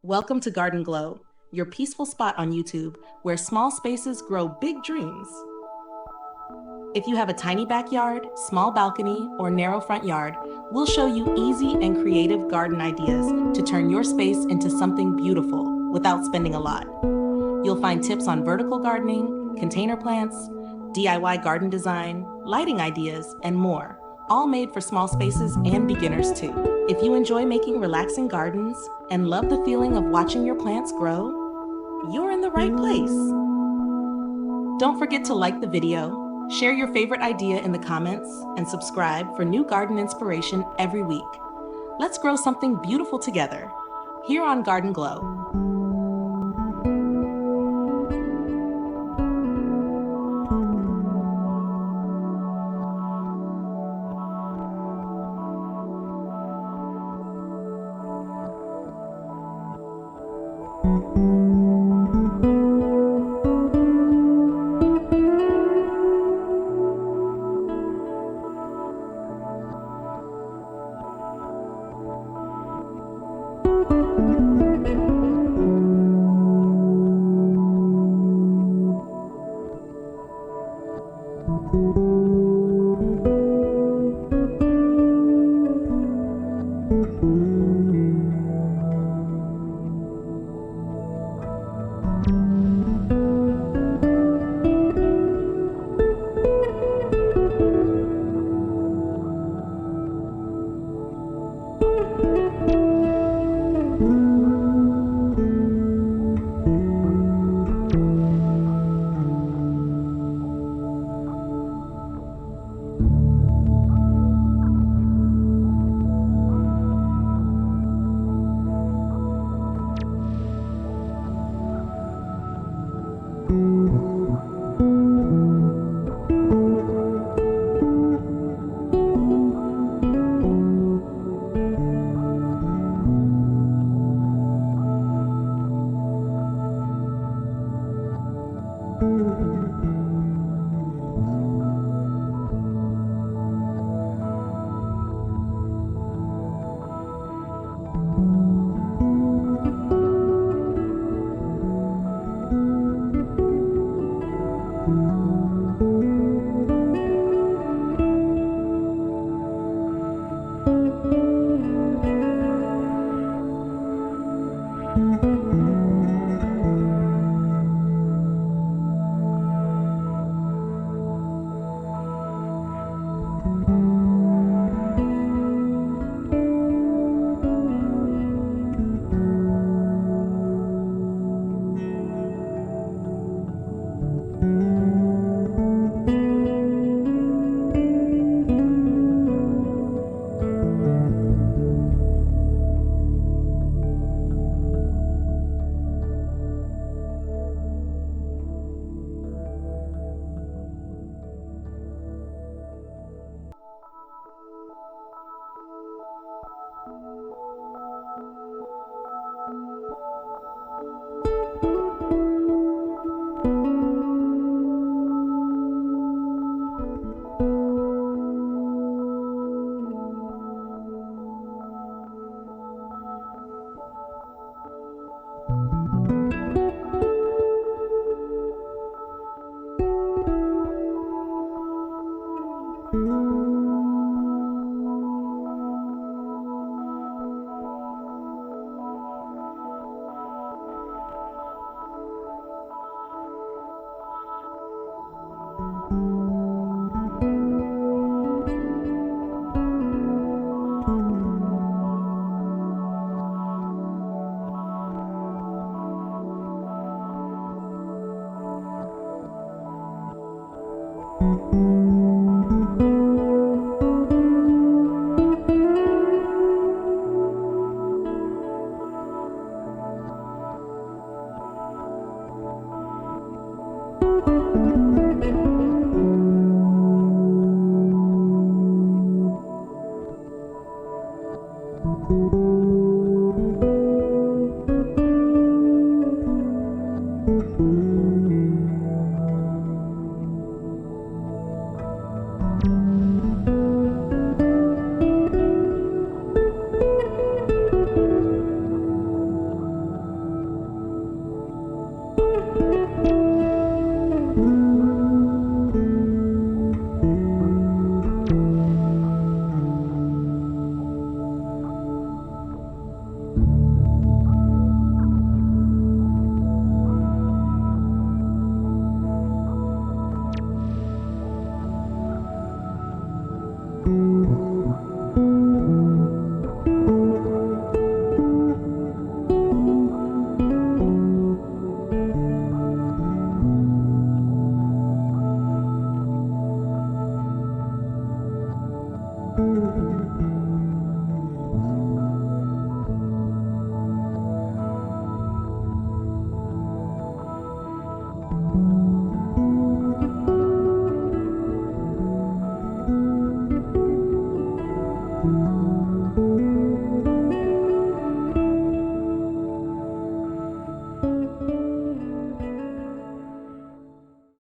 Welcome to Garden Glow, your peaceful spot on YouTube where small spaces grow big dreams. If you have a tiny backyard, small balcony, or narrow front yard, we'll show you easy and creative garden ideas to turn your space into something beautiful without spending a lot. You'll find tips on vertical gardening, container plants, DIY garden design, lighting ideas, and more, all made for small spaces and beginners too. If you enjoy making relaxing gardens and love the feeling of watching your plants grow, you're in the right place. Don't forget to like the video, share your favorite idea in the comments, and subscribe for new garden inspiration every week. Let's grow something beautiful together, here on Garden Glow.